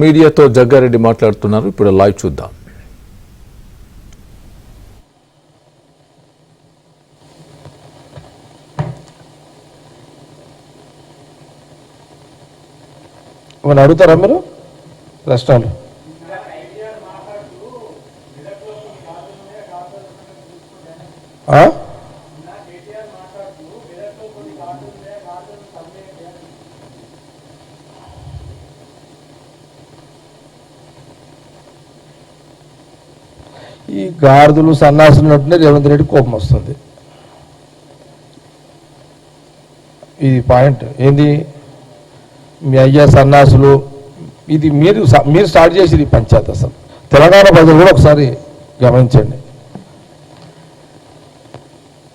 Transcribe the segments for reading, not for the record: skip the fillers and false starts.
మీడియాతో జగ్గారెడ్డి మాట్లాడుతున్నారు. ఇప్పుడు లైవ్ చూద్దాం. ఏమన్నా అడుగుతారా మీరు ప్రశ్నలు? ఈ గాడిదలు సన్నాసులు ఉన్నట్టునే రేవంత్ రెడ్డి కోపం వస్తుంది. ఇది పాయింట్ ఏంది? మీ అయ్యా సన్నాసులు, ఇది మీరు స్టార్ట్ చేసేది పంచాయతీ. అసలు తెలంగాణ ప్రజలు కూడా ఒకసారి గమనించండి.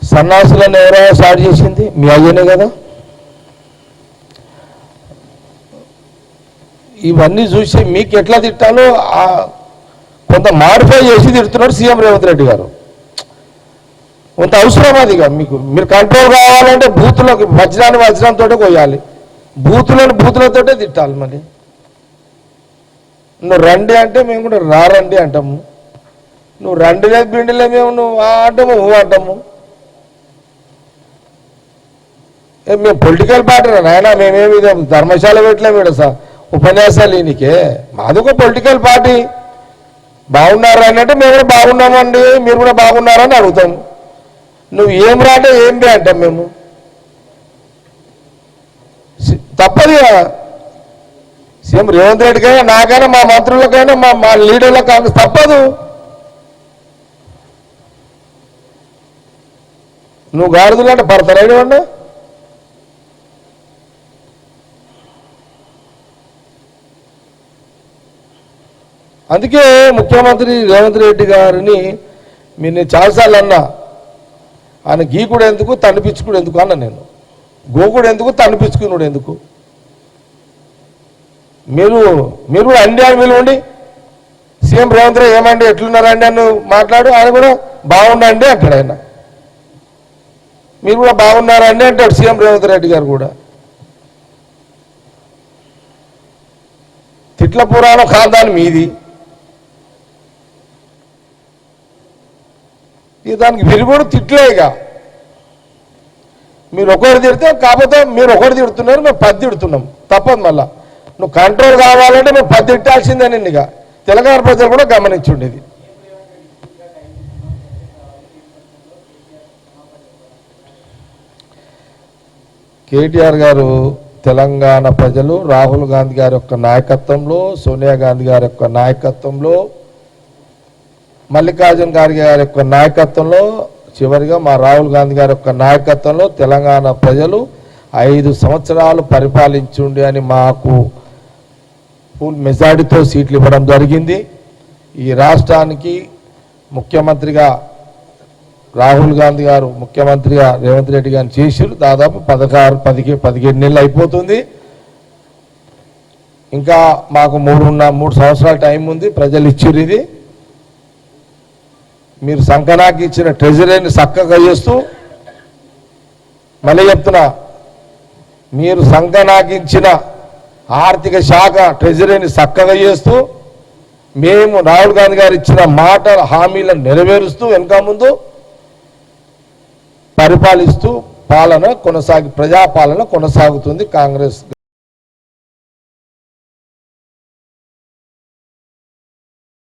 సన్నాసులను ఎవరైనా స్టార్ట్ చేసింది మీ అయ్యనే కదా. ఇవన్నీ చూసి మీకు ఎట్లా తిట్టాలో కొంత మాడిఫై చేసి తిడుతున్నాడు సీఎం రేవంత్ రెడ్డి గారు. కొంత అవసరం అది. మీకు మీరు కంట్రోల్ కావాలంటే బూతులకు వజ్రంతో కొయ్యాలి, బూతులతోటే తిట్టాలి. మళ్ళీ నువ్వు రండి అంటే మేము కూడా రారండి అంటాము. నువ్వు రండి లేదు పిండిలే మేము నువ్వు అంటాము అంటాము. మేము పొలిటికల్ పార్టీ నాయన, మేమేమి ధర్మశాల పెట్టలేము ఇక్కడ ఉపన్యాసాలు ఈయనకే. మాది ఒక పొలిటికల్ పార్టీ. బాగున్నారా అని అంటే మేము కూడా బాగున్నామండి, మీరు కూడా బాగున్నారని అడుగుతాము. నువ్వు ఏం రా అంటే ఏం బే అంటాం మేము. తప్పదు కదా. సీఎం రేవంత్ రెడ్డికైనా నాకైనా మా మంత్రులకైనా మా లీడర్లకు కాంగ్రెస్ తప్పదు. నువ్వు గాడిదలు అంటే పడతారా ఏమన్నా? అందుకే ముఖ్యమంత్రి రేవంత్ రెడ్డి గారిని నేను చాలాసార్లు అన్నా, ఆయన గీకుడు ఎందుకు తనిపించుకుడు ఎందుకు అన్న నేను. గోకుడు ఎందుకు తనిపించుకున్నాడు ఎందుకు? మీరు కూడా అండి అని పిలవండి. సీఎం రేవంత్ రెడ్డి ఏమండి ఎట్లున్నారండి అని మాట్లాడు. ఆయన కూడా బాగుండండి అంటాడు. ఆయన మీరు కూడా బాగున్నారండి అంటాడు సీఎం రేవంత్ రెడ్డి గారు కూడా. తిట్ల పురాణం ఖాందాన్ మీది. ఇక దానికి విరుగుడు తిట్లేగా. మీరు ఒకటి తిడితే, కాకపోతే మీరు ఒకటి తిడుతున్నారు, మేము 10 తిడుతున్నాం. తప్పదు. మళ్ళా నువ్వు కంట్రోల్ కావాలంటే మేము 10 తిట్టాల్సిందే. నిన్ను ఇక తెలంగాణ ప్రజలు కూడా గమనించుండేది. కేటీఆర్ గారు తెలంగాణ ప్రజలు రాహుల్ గాంధీ గారి యొక్క నాయకత్వంలో, సోనియా గాంధీ గారి యొక్క నాయకత్వంలో, మల్లికార్జున్ ఖార్గే గారి యొక్క నాయకత్వంలో, చివరిగా మా రాహుల్ గాంధీ గారి యొక్క నాయకత్వంలో తెలంగాణ ప్రజలు 5 సంవత్సరాలు పరిపాలించుండి అని మాకు ఫుల్ మెజారిటీతో సీట్లు ఇవ్వడం జరిగింది. ఈ రాష్ట్రానికి ముఖ్యమంత్రిగా రాహుల్ గాంధీ గారు ముఖ్యమంత్రిగా రేవంత్ రెడ్డి గారిని చేసారు. దాదాపు 17 నెలలు అయిపోతుంది. ఇంకా మాకు 3 సంవత్సరాల టైం ఉంది. ప్రజలు ఇచ్చిర్రు. ఇది మీరు సంకనాకి ఇచ్చిన ట్రెజరీని చక్కగా చేస్తూ, మళ్ళీ చెప్తున్నా, మీరు సంకనాకించిన ఆర్థిక శాఖ ట్రెజరీని చక్కగా చేస్తూ, మేము రాహుల్ గాంధీ గారు ఇచ్చిన మాట హామీలను నెరవేరుస్తూ వెనక ముందు పరిపాలిస్తూ ప్రజాపాలన కొనసాగుతుంది కాంగ్రెస్.